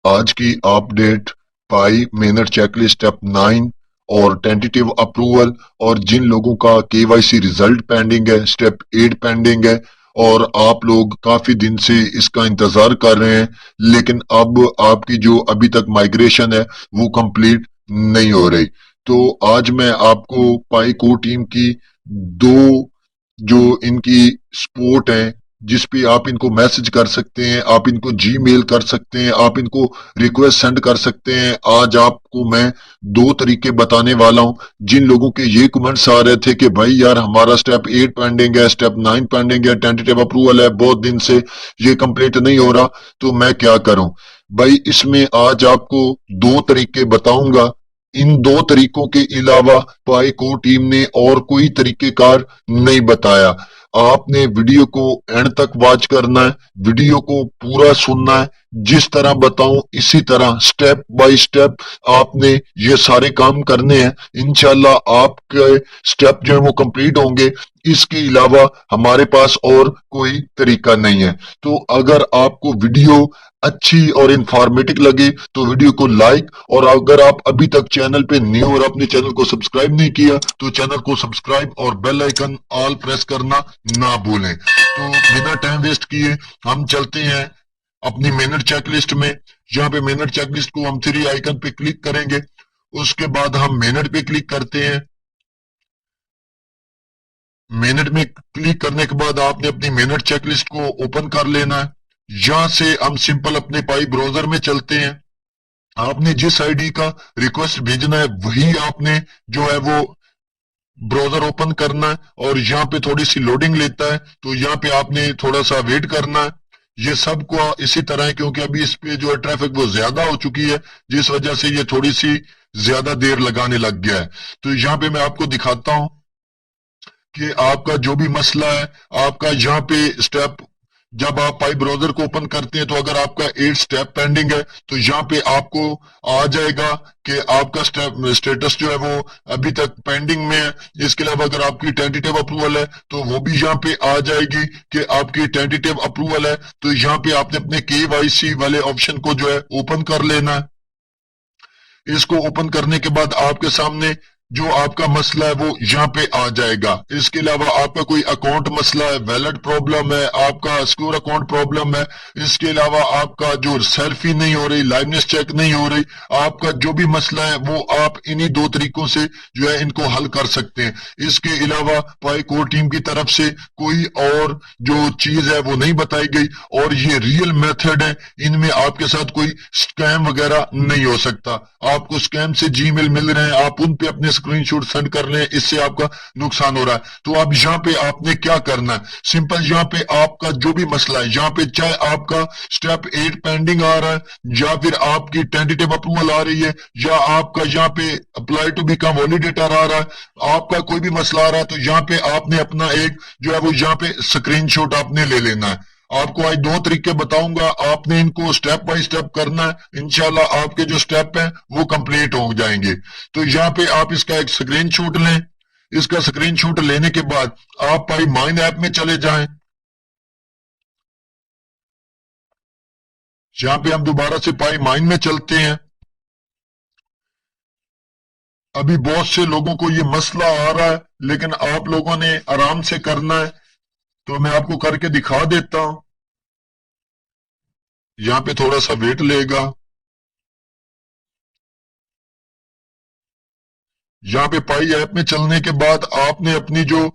आज की अपडेट पाई मेनर checklist step 9 और टेंटेटिव अप्रूवल, और जिन लोगों का केवाईसी रिजल्ट पेंडिंग है स्टेप 8 पेंडिंग है, और आप लोग काफी दिन से इसका इंतजार कर रहे हैं, लेकिन अब आपकी जो अभी तक माइग्रेशन है वो कंप्लीट नहीं हो रही। तो आज मैं आपको पाई को टीम की दो जो इनकी सपोर्ट है, जिस पे आप इनको मैसेज कर सकते हैं, आप इनको जीमेल कर सकते हैं, आप इनको रिक्वेस्ट सेंड कर सकते हैं। आज आपको मैं दो तरीके बताने वाला हूं। जिन लोगों के ये कमेंट्स आ रहे थे कि भाई यार हमारा स्टेप 8 पेंडिंग है, स्टेप 9 पेंडिंग है, टेंटेटिव अप्रूवल है, बहुत दिन से ये कंप्लीट नहीं हो रहा, तो मैं क्या करूं भाई। इसमें आज आपको दो तरीके बताऊंगा। इन दो तरीकों के अलावा पाई को टीम ने और कोई तरीकेकार नहीं बताया। आपने वीडियो को एंड तक वॉच करना है, वीडियो को पूरा सुनना है। जिस तरह बताऊं इसी तरह स्टेप बाय स्टेप आपने ये सारे काम करने हैं। इंशाल्लाह आपके स्टेप जो है वो कंप्लीट होंगे। इसके अलावा हमारे पास और कोई तरीका नहीं है। तो अगर आपको वीडियो अच्छी और इंफॉर्मेटिव लगे तो वीडियो को लाइक, और अगर आप अभी तक चैनल पे न्यू और अपने चैनल को सब्सक्राइब नहीं किया तो चैनल को सब्सक्राइब और बेल आइकन ऑल प्रेस करना ना भूलें। तो बिना टाइम वेस्ट किए हम चलते हैं अपनी मेनर चेकलिस्ट में। यहाँ पे मेनर चेकलिस्ट को हम 3 आइकन पे क्लिक करेंगे, उसके बाद हम मेनर पे क्लिक करते हैं। मेनर में क्लिक करने के बाद आपने अपनी मेनर चेकलिस्ट को ओपन कर लेना है। यहां से हम सिंपल अपने पाई ब्राउजर में चलते हैं। आपने जिस आईडी का रिक्वेस्ट भेजना है वही आपने जो है वो ब्राउजर ओपन करना है, और यहाँ पे थोड़ी सी लोडिंग लेता है तो यहाँ पे आपने थोड़ा सा वेट करना है। ये सब को इसी तरह है क्योंकि अभी इस पे जो है ट्रैफिक वो ज्यादा हो चुकी है, जिस वजह से ये थोड़ी सी ज्यादा देर लगाने लग गया है। तो यहाँ पे मैं आपको दिखाता हूं कि आपका जो भी मसला है, आपका यहाँ पे स्टेप जब आप पाई ब्राउजर को ओपन करते हैं तो अगर आपका 8 स्टेप पेंडिंग है तो यहाँ पे आपको आ जाएगा कि आपका स्टेटस जो है वो अभी तक पेंडिंग में है। इसके अलावा अगर आपकी टेंटेटिव अप्रूवल है तो वो भी यहाँ पे आ जाएगी कि आपकी टेंटेटिव अप्रूवल है। तो यहाँ पे आपने अपने केवाईसी वाले ऑप्शन को जो है ओपन कर लेना है। इसको ओपन करने के बाद आपके सामने जो आपका मसला है वो यहाँ पे आ जाएगा। इसके अलावा आपका कोई अकाउंट मसला है, वैलेट प्रॉब्लम है, आपका सिक्योर अकाउंट प्रॉब्लम है, इसके अलावा आपका जो सेल्फी नहीं हो रही, लाइवनेस चेक नहीं हो रही, आपका जो भी मसला है वो आप इन्हीं दो तरीकों से जो है इनको हल कर सकते हैं। इसके अलावा पाई कोर टीम की तरफ से कोई और जो चीज है वो नहीं बताई गई, और ये रियल मेथड है, इनमें आपके साथ कोई स्कैम वगैरह नहीं हो सकता। आपको स्कैम से जीमेल मिल रहे हैं, आप उन पे अपने स्क्रीनशॉट सेंड कर रहे हैं, इससे आपका नुकसान हो रहा है। तो अब यहाँ पे आपने क्या करना है, सिंपल यहाँ पे आपका जो भी मसला है, यहाँ पे चाहे आपका स्टेप 8 पेंडिंग आ रहा है, या फिर आपकी टेंटेटिव अप्रूवल आ रही है, या आपका यहाँ पे अप्लाई टू बिकम वैलिडेटर आ रहा है, आपका कोई भी मसला आ रहा है, तो यहाँ पे आपने अपना एक जो है वो यहाँ पे स्क्रीनशॉट आपने ले लेना है। आपको आज दो तरीके बताऊंगा, आपने इनको स्टेप बाय स्टेप करना है। इंशाल्लाह आपके जो स्टेप हैं वो कंप्लीट हो जाएंगे। तो यहाँ पे आप इसका एक स्क्रीनशॉट लें। इसका स्क्रीनशॉट लेने के बाद आप पाई माइन ऐप में चले जाएं। यहाँ पे हम दोबारा से पाई माइन में चलते हैं। अभी बहुत से लोगों को ये मसला आ रहा है, लेकिन आप लोगों ने आराम से करना है, तो मैं आपको करके दिखा देता हूं। यहाँ पे थोड़ा सा वेट लेगा। यहाँ पे पाई ऐप में चलने के बाद आपने अपनी जो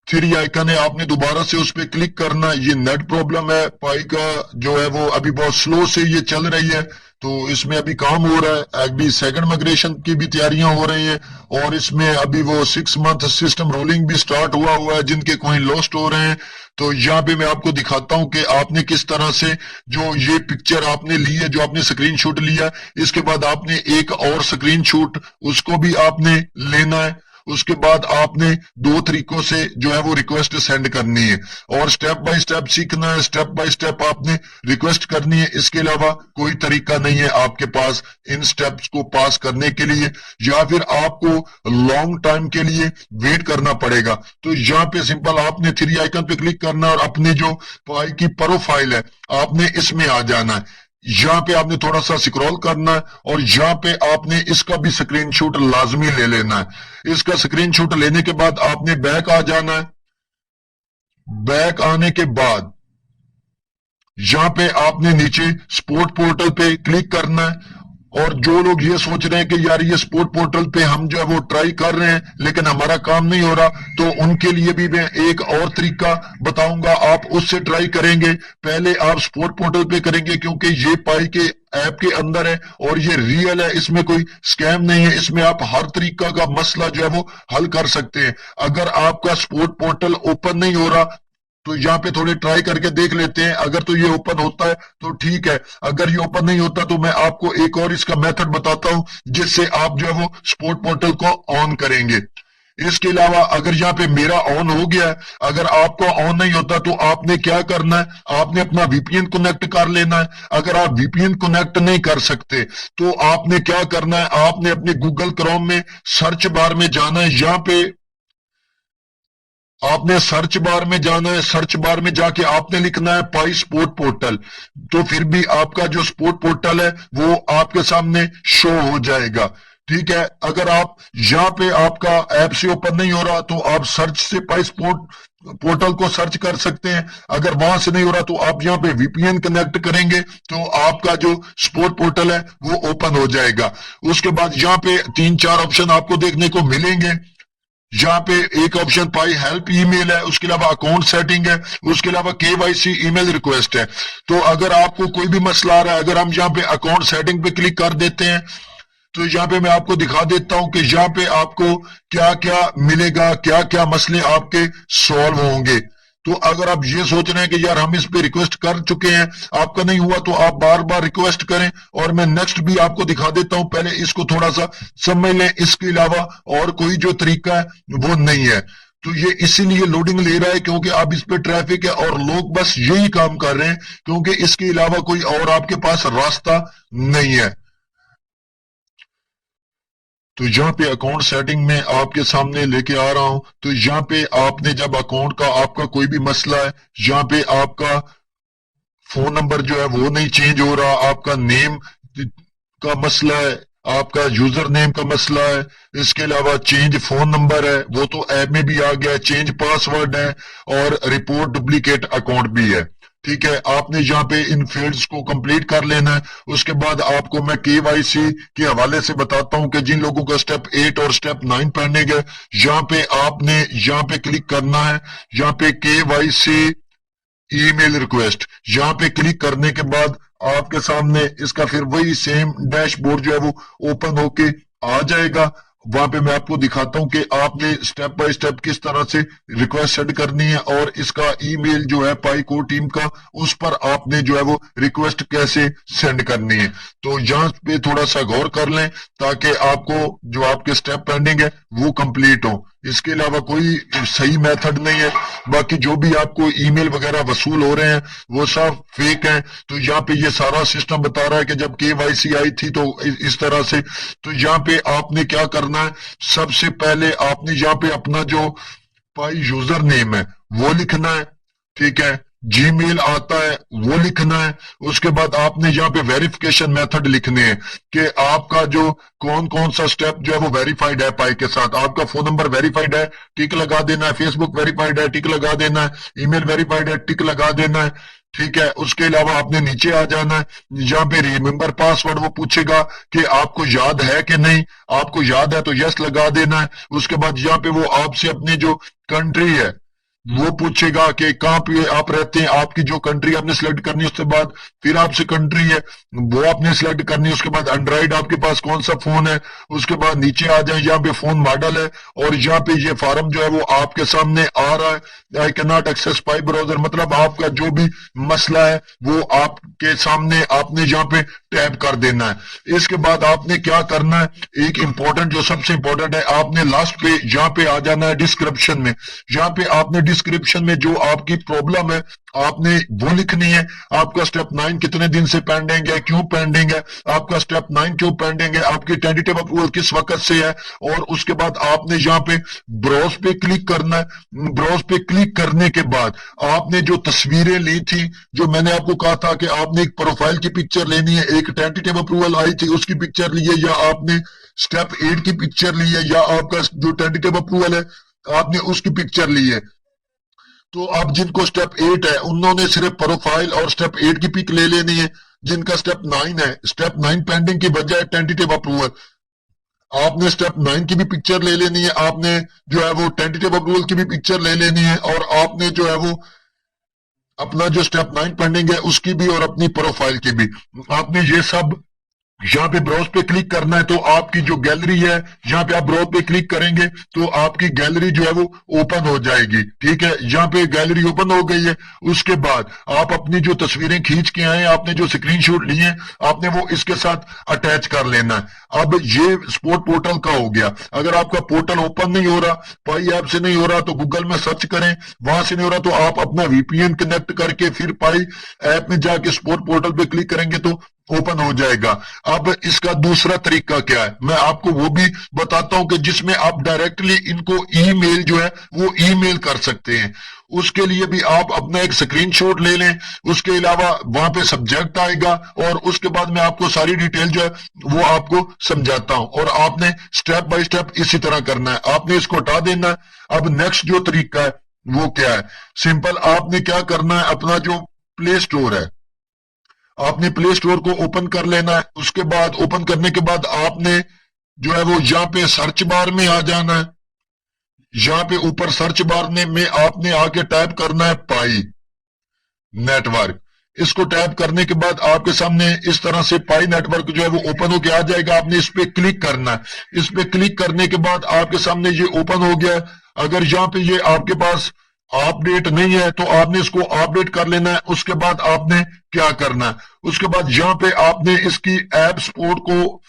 3 आइकन है आपने दोबारा से उस पर क्लिक करना। ये नेट प्रॉब्लम है, पाई का जो है वो अभी बहुत स्लो से ये चल रही है, तो इसमें अभी काम हो रहा है। अभी सेकंड माइग्रेशन की भी तैयारियां हो रही हैं, और इसमें अभी वो 6 मंथ सिस्टम रोलिंग भी स्टार्ट हुआ है, जिनके कॉइन लॉस्ट हो रहे हैं। तो यहाँ पे मैं आपको दिखाता हूं कि आपने किस तरह से जो ये पिक्चर आपने ली है, जो आपने स्क्रीनशॉट लिया, इसके बाद आपने एक और स्क्रीनशॉट उसको भी आपने लेना है, اس کے بعد آپ نے 2 طریقوں سے جو ہے وہ ریکویسٹ سینڈ کرنی ہے اور سٹیپ بائی سٹیپ سیکھنا ہے، سٹیپ بائی سٹیپ آپ نے ریکویسٹ کرنی ہے۔ اس کے علاوہ کوئی طریقہ نہیں ہے آپ کے پاس ان سٹیپس کو پاس کرنے کے لیے، یا پھر آپ کو لانگ ٹائم کے لیے ویٹ کرنا پڑے گا۔ تو یہاں پہ سمپل آپ نے 3 آئیکن پہ کلک کرنا ہے اور اپنے جو پائی کی پروفائل ہے آپ نے اس میں آ جانا ہے۔ یہاں پہ آپ نے تھوڑا سا سکرول کرنا ہے اور یہاں پہ آپ نے اس کا بھی سکرین شاٹ لازمی لے لینا ہے۔ اس کا سکرین شاٹ لینے کے بعد آپ نے بیک آ جانا ہے۔ بیک آنے کے بعد یہاں پہ آپ نے نیچے سپورٹ پورٹل پہ کلک کرنا ہے، اور جو لوگ یہ سوچ رہے ہیں کہ یار یہ سپورٹ پورٹل پہ ہم جو ہے وہ ٹرائی کر رہے ہیں لیکن ہمارا کام نہیں ہو رہا، تو ان کے لیے بھی میں ایک اور طریقہ بتاؤں گا، آپ اس سے ٹرائی کریں گے۔ پہلے آپ سپورٹ پورٹل پہ کریں گے کیونکہ یہ پائی کے ایپ کے اندر ہے اور یہ ریئل ہے، اس میں کوئی سکیم نہیں ہے، اس میں آپ ہر طریقہ کا مسئلہ جو ہے وہ حل کر سکتے ہیں۔ اگر آپ کا سپورٹ پورٹل اوپن نہیں ہو رہا تو یہاں پہ تھوڑے ٹرائی کر کے دیکھ لیتے ہیں، اگر تو یہ اوپن ہوتا ہے تو ٹھیک ہے، اگر یہ اوپن نہیں ہوتا تو میں آپ کو ایک اور اس کا میتھڈ بتاتا ہوں جس سے آپ جو ہے وہ سپورٹ پورٹل کو آن کریں گے۔ اس کے علاوہ اگر یہاں پہ میرا آن ہو گیا ہے، اگر آپ کو آن نہیں ہوتا تو آپ نے کیا کرنا ہے، آپ نے اپنا وی پی این کنیکٹ کر لینا ہے۔ اگر آپ وی پی این کنیکٹ نہیں کر سکتے تو آپ نے کیا کرنا ہے، آپ نے اپنے گوگل کروم میں سرچ بار میں جانا ہے، یہاں پہ آپ نے سرچ بار میں جانا ہے، سرچ بار میں جا کے آپ نے لکھنا ہے پائی سپورٹ پورٹل، تو پھر بھی آپ کا جو سپورٹ پورٹل ہے وہ آپ کے سامنے شو ہو جائے گا۔ ٹھیک ہے، اگر آپ یہاں پہ آپ کا ایپ سے اوپن نہیں ہو رہا تو آپ سرچ سے پائی سپورٹ پورٹل کو سرچ کر سکتے ہیں، اگر وہاں سے نہیں ہو رہا تو آپ یہاں پہ وی پی این کنیکٹ کریں گے تو آپ کا جو سپورٹ پورٹل ہے وہ اوپن ہو جائے گا۔ اس کے بعد یہاں پہ 3-4 آپشن آپ کو دیکھنے کو ملیں گے۔ یہاں پہ ایک آپشن پائی ہیلپ ای میل ہے، اس کے علاوہ اکاؤنٹ سیٹنگ ہے، اس کے علاوہ کے وائی سی ای میل ریکویسٹ ہے۔ تو اگر آپ کو کوئی بھی مسئلہ آ رہا ہے، اگر ہم یہاں پہ اکاؤنٹ سیٹنگ پہ کلک کر دیتے ہیں تو یہاں پہ میں آپ کو دکھا دیتا ہوں کہ یہاں پہ آپ کو کیا کیا ملے گا، کیا کیا مسئلے آپ کے سولو ہوں گے۔ تو اگر آپ یہ سوچ رہے ہیں کہ یار ہم اس پہ ریکویسٹ کر چکے ہیں، آپ کا نہیں ہوا، تو آپ بار بار ریکویسٹ کریں، اور میں نیکسٹ بھی آپ کو دکھا دیتا ہوں، پہلے اس کو تھوڑا سا سمجھ لیں، اس کے علاوہ اور کوئی جو طریقہ ہے وہ نہیں ہے۔ تو یہ اسی لیے لوڈنگ لے رہا ہے کیونکہ اب اس پہ ٹریفک ہے اور لوگ بس یہی کام کر رہے ہیں، کیونکہ اس کے علاوہ کوئی اور آپ کے پاس راستہ نہیں ہے۔ تو یہاں پہ اکاؤنٹ سیٹنگ میں آپ کے سامنے لے کے آ رہا ہوں، تو یہاں پہ آپ نے جب اکاؤنٹ کا آپ کا کوئی بھی مسئلہ ہے، یہاں پہ آپ کا فون نمبر جو ہے وہ نہیں چینج ہو رہا، آپ کا نیم کا مسئلہ ہے، آپ کا یوزر نیم کا مسئلہ ہے، اس کے علاوہ چینج فون نمبر ہے، وہ تو ایپ میں بھی آ گیا، چینج پاس ورڈ ہے، اور رپورٹ ڈپلیکیٹ اکاؤنٹ بھی ہے۔ ٹھیک ہے، آپ نے یہاں پہ ان فیلڈز کو کمپلیٹ کر لینا ہے۔ اس کے بعد آپ کو میں کے وائی سی کے حوالے سے بتاتا ہوں کہ جن لوگوں کا سٹیپ 8 اور سٹیپ 9 پینڈنگ ہے، یہاں پہ آپ نے یہاں پہ کلک کرنا ہے، یہاں پہ کے وائی سی ای میل ریکویسٹ، یہاں پہ کلک کرنے کے بعد آپ کے سامنے اس کا پھر وہی سیم ڈیش بورڈ جو ہے وہ اوپن ہو کے آ جائے گا۔ وہاں پہ میں آپ کو دکھاتا ہوں کہ آپ نے سٹیپ بائی سٹیپ کس طرح سے ریکویسٹ سینڈ کرنی ہے، اور اس کا ای میل جو ہے پائی کو ٹیم کا، اس پر آپ نے جو ہے وہ ریکویسٹ کیسے سینڈ کرنی ہے۔ تو یہاں پہ تھوڑا سا غور کر لیں تاکہ آپ کو جو آپ کے سٹیپ پینڈنگ ہے وہ کمپلیٹ ہو۔ اس کے علاوہ کوئی صحیح میتھڈ نہیں ہے، باقی جو بھی آپ کو ای میل وغیرہ وصول ہو رہے ہیں وہ سب فیک ہیں۔ تو یہاں پہ یہ سارا سسٹم بتا رہا ہے کہ جب کے وائی سی آئی تھی تو اس طرح سے۔ تو یہاں پہ آپ نے کیا کرنا ہے، سب سے پہلے آپ نے یہاں پہ اپنا جو پائی یوزر نیم ہے وہ لکھنا ہے، ٹھیک ہے، جی میل آتا ہے وہ لکھنا ہے۔ اس کے بعد آپ نے یہاں پہ ویریفیکیشن میتھڈ لکھنے ہیں کہ آپ کا جو کون سا سٹیپ جو ہے وہ ویریفائڈ ہے پائی کے ساتھ۔ آپ کا فون نمبر ویریفائڈ ہے، ٹک لگا دینا ہے، فیس بک ویریفائڈ ہے، ٹک لگا دینا ہے، ای میل ویریفائڈ ہے، ٹک لگا دینا ہے، ٹھیک ہے۔ اس کے علاوہ آپ نے نیچے آ جانا ہے، یہاں پہ ریممبر پاس ورڈ وہ پوچھے گا کہ آپ کو یاد ہے کہ نہیں، آپ کو یاد ہے تو یس لگا دینا ہے۔ اس کے بعد یہاں پہ وہ آپ سے اپنی جو کنٹری ہے वो पूछेगा कि कहाँ पे आप रहते हैं, आपकी जो कंट्री आपने सिलेक्ट करनी है, उसके बाद फिर आपसे कंट्री है वो आपने सिलेक्ट करनी है, उसके बाद एंड्रॉइड आपके पास कौन सा फोन है, उसके बाद नीचे आ जाए यहाँ पे फोन मॉडल है, और यहाँ पे ये फॉर्म जो है वो आपके सामने आ रहा है, I can not access Pi browser, मतलब आपका जो भी मसला है वो आपके सामने आपने यहाँ पे टैप कर देना है। इसके बाद आपने क्या करना है, एक इंपॉर्टेंट जो सबसे इंपॉर्टेंट है, आपने लास्ट पे यहाँ पे आ जाना है डिस्क्रिप्शन में, यहाँ पे आपने डिस्क्रिप्शन में जो आपकी प्रॉब्लम है आपने वो लिखनी है। आपका स्टेप 9 कितने दिन से पेंडिंग है, क्यों पेंडिंग है, आपका स्टेप 9 क्यों पेंडिंग है, आपकी टेंटेटिव अप्रूवल किस वक्त से है, और उसके बाद आपने यहाँ पे ब्राउज पे क्लिक करना है। ब्राउज पे क्लिक करने के बाद आपने जो तस्वीरें ली थी, जो मैंने आपको कहा था कि आपने एक प्रोफाइल की पिक्चर लेनी है, एक टेंटेटिव अप्रूवल आई थी उसकी पिक्चर ली है, या आपने स्टेप 8 की पिक्चर ली है, या आपका जो टेंटेटिव अप्रूवल है आपने उसकी पिक्चर ली है। तो अब जिनको स्टेप 8 है उन्होंने सिर्फ प्रोफाइल और स्टेप 8 की पिक ले लेनी है। जिनका स्टेप 9 है, स्टेप 9 पेंडिंग की बजाय टेंटेटिव अप्रूवल, आपने स्टेप 9 की भी पिक्चर ले लेनी है, आपने जो है वो टेंटेटिव अप्रूवल की भी पिक्चर ले लेनी है, और आपने जो है वो अपना जो स्टेप 9 पेंडिंग है उसकी भी और अपनी प्रोफाइल की भी, आपने ये सब यहाँ पे ब्राउज पे क्लिक करना है। तो आपकी जो गैलरी है, यहाँ पे आप ब्राउज पे क्लिक करेंगे तो आपकी गैलरी जो है वो ओपन हो जाएगी, ठीक है। यहाँ पे गैलरी ओपन हो गई है। उसके बाद आप अपनी जो तस्वीरें खींच के आए, आपने जो स्क्रीनशॉट लिए, आपने वो इसके साथ अटैच कर लेना है। अब ये स्पोर्ट पोर्टल का हो गया। अगर आपका पोर्टल ओपन नहीं हो रहा, पाई ऐप से नहीं हो रहा, तो गूगल में सर्च करें, वहां से नहीं हो रहा तो आप अपना वीपीएन कनेक्ट करके फिर पाई ऐप में जाके स्पोर्ट पोर्टल पे क्लिक करेंगे तो ओपन हो जाएगा। अब इसका दूसरा तरीका क्या है, मैं आपको वो भी बताता हूं कि जिसमें आप डायरेक्टली इनको ईमेल जो है वो ईमेल कर सकते हैं। उसके लिए भी आप अपना एक स्क्रीनशॉट ले लें, उसके अलावा वहां पे सब्जेक्ट आएगा, और उसके बाद मैं आपको सारी डिटेल जो है वो आपको समझाता हूं, और आपने स्टेप बाय स्टेप इसी तरह करना है। आपने इसको हटा देना है। अब नेक्स्ट जो तरीका है वो क्या है, सिंपल, आपने क्या करना है, अपना जो प्ले स्टोर है आपने प्ले स्टोर को ओपन कर लेना है। उसके बाद ओपन करने के बाद आपने जो है वो यहाँ पे सर्च बार में आ जाना है। यहाँ पे ऊपर सर्च बार में आपने आके टाइप करना है पाई नेटवर्क। इसको टाइप करने के बाद आपके सामने इस तरह से पाई नेटवर्क जो है वो ओपन होके आ जाएगा। आपने इस पे क्लिक करना है। इस पे क्लिक करने के बाद आपके सामने ये ओपन हो गया। अगर यहाँ पे ये आपके पास अपडेट नहीं है तो आपने इसको अपडेट कर लेना है। उसके बाद आपने क्या करना है, उसके बाद यहाँ पे आपने इसकी ऐप स्पोर्ट को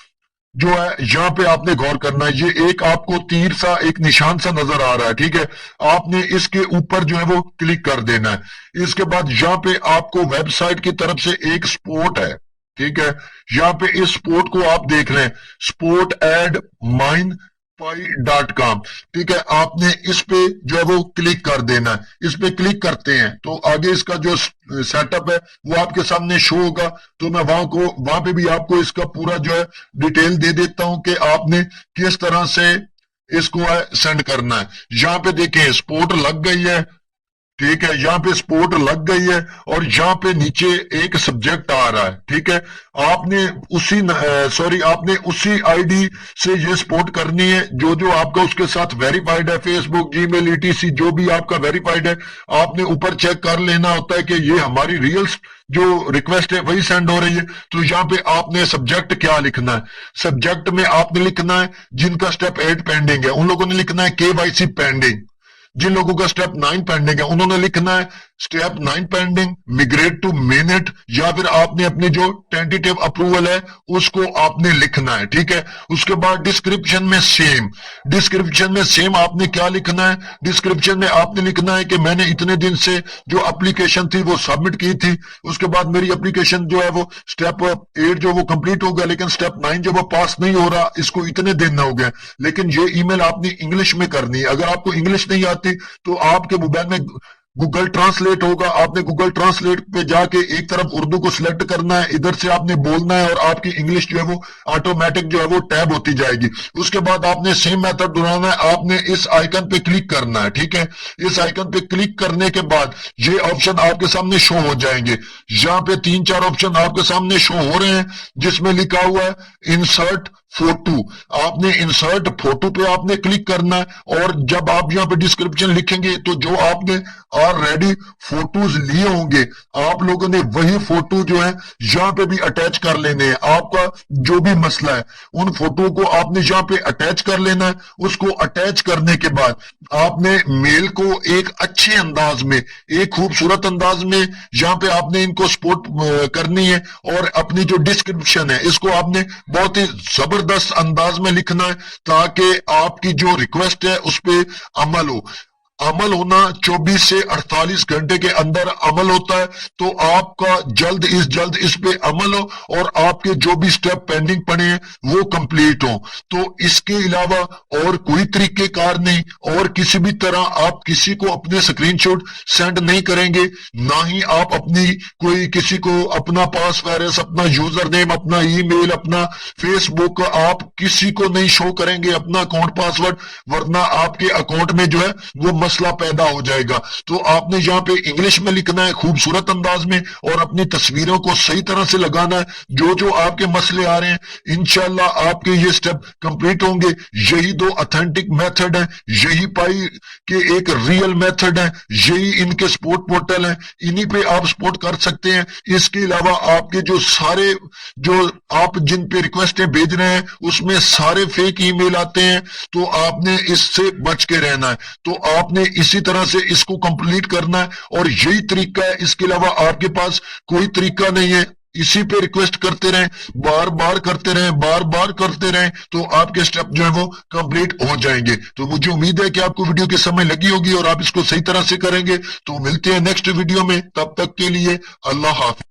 जो है यहाँ पे आपने गौर करना है। ये एक आपको तीर सा एक निशान सा नजर आ रहा है, ठीक है। आपने इसके ऊपर जो है वो क्लिक कर देना है। इसके बाद यहाँ पे आपको वेबसाइट की तरफ से एक स्पोर्ट है, ठीक है। यहाँ पे इस स्पोर्ट को आप देख रहे हैं, स्पोर्ट एड माइन पाई.com, ठीक है। आपने इस पे जो है वो क्लिक कर देना है। इस पे क्लिक करते हैं तो आगे इसका जो सेटअप है वो आपके सामने शो होगा। तो मैं वहां पे भी आपको इसका पूरा जो है डिटेल दे देता हूं कि आपने किस तरह से इसको सेंड करना है। यहाँ पे देखिए स्पोर्ट लग गई है, ठीक है। यहाँ पे स्पोर्ट लग गई है और यहाँ पे नीचे एक सब्जेक्ट आ रहा है, ठीक है। आपने आपने उसी आईडी से ये स्पोर्ट करनी है जो जो आपका उसके साथ वेरीफाइड है, फेसबुक, जीमेल, ईटीसी जो भी आपका वेरीफाइड है। आपने ऊपर चेक कर लेना होता है कि ये हमारी रियल जो रिक्वेस्ट है वही सेंड हो रही है। तो यहाँ पे आपने सब्जेक्ट क्या लिखना है, सब्जेक्ट में आपने लिखना है जिनका स्टेप 8 पेंडिंग है उन लोगों ने लिखना है केवाईसी पेंडिंग। जिन लोगों का स्टेप 9 पेंडिंग है उन्होंने लिखना है स्टेप 9 पेंडिंग मिग्रेट टू मिनट, या फिर आपने अपनी जो टेंटेटिव अप्रूवल है उसको आपने लिखना है, ठीक है। उसके बाद डिस्क्रिप्शन में सेम आपने क्या लिखना है, डिस्क्रिप्शन में आपने लिखना है कि मैंने इतने दिन से जो एप्लीकेशन थी वो सबमिट की थी। उसके बाद मेरी एप्लीकेशन जो है वो स्टेप 8 जो वो कंप्लीट हो गया, लेकिन स्टेप 9 जो वो पास नहीं हो रहा, इसको इतने दिन हो गए। लेकिन ये ईमेल आपने इंग्लिश में करनी है। अगर आपको इंग्लिश नहीं आती तो आपके मोबाइल में गूगल ट्रांसलेट होगा, आपने गूगल ट्रांसलेट पे जाके एक तरफ उर्दू को सिलेक्ट करना है, इधर से आपने बोलना है और आपकी इंग्लिश जो है वो ऑटोमेटिक जो है वो टैब होती जाएगी। उसके बाद आपने सेम मेथड दोहराना है, आपने इस आइकन पे क्लिक करना है, ठीक है। इस आइकन पे क्लिक करने के बाद ये ऑप्शन आपके सामने शो हो जाएंगे। यहाँ पे 3-4 ऑप्शन आपके सामने शो हो रहे हैं जिसमें लिखा हुआ है इंसर्ट फोटो, आपने इंसर्ट फोटो पे आपने क्लिक करना है, और जब आप यहाँ पे डिस्क्रिप्शन लिखेंगे तो जो आपने ऑलरेडी फोटोज लिए होंगे आप लोगों ने वही फोटो जो है यहाँ पे भी अटैच कर लेने हैं। आपका जो भी मसला है उन फोटो को आपने यहाँ पे अटैच कर लेना है। उसको अटैच करने के बाद आपने मेल को एक अच्छे अंदाज में, एक खूबसूरत अंदाज में यहाँ पे आपने इनको सपोर्ट करनी है, और अपनी जो डिस्क्रिप्शन है इसको आपने बहुत ही जबरदस्त अंदाज में लिखना है, ताकि आपकी जो रिक्वेस्ट है उस पर अमल हो। अमल होना 24 से 48 घंटे के अंदर अमल होता है, तो आपका जल्द इस पे अमल हो और आपके जो भी स्टेप पेंडिंग पड़े हैं वो कंप्लीट हो। तो इसके अलावा और कोई तरीकेकार नहीं, और किसी भी तरह आप किसी को अपने स्क्रीनशॉट सेंड नहीं करेंगे, ना ही आप अपनी कोई किसी को अपना पासवर्ड, अपना यूजर नेम, अपना ईमेल, अपना फेसबुक आप किसी को नहीं शो करेंगे अपना अकाउंट पासवर्ड, वरना आपके अकाउंट में जो है वो मसला पैदा हो जाएगा। तो आपने यहाँ पे इंग्लिश में लिखना है खूबसूरत अंदाज में, और अपनी तस्वीरों को सही तरह से लगाना है। जो जो आपके मसले आ रहे हैं इंशाल्लाह आपके ये स्टेप कंप्लीट होंगे। यही दो ऑथेंटिक मेथड है, यही पाई के एक रियल मेथड है, यही इनके सपोर्ट पोर्टल है, इन्हीं पे आप सपोर्ट कर सकते हैं। इसके अलावा आपके जो सारे जो आप जिन पे रिक्वेस्टें भेज रहे हैं उसमें सारे फेक ईमेल आते हैं, तो आपने इससे बच के रहना है। तो आपने इसी तरह से इसको कंप्लीट करना है, और यही तरीका है, इसके अलावा आपके पास कोई तरीका नहीं है। इसी पे रिक्वेस्ट करते रहें, बार बार करते रहें, बार बार करते रहें, तो आपके स्टेप जो है वो कंप्लीट हो जाएंगे। तो मुझे उम्मीद है कि आपको वीडियो के समय लगी होगी और आप इसको सही तरह से करेंगे। तो मिलते हैं नेक्स्ट वीडियो में, तब तक के लिए अल्लाह हाफिज।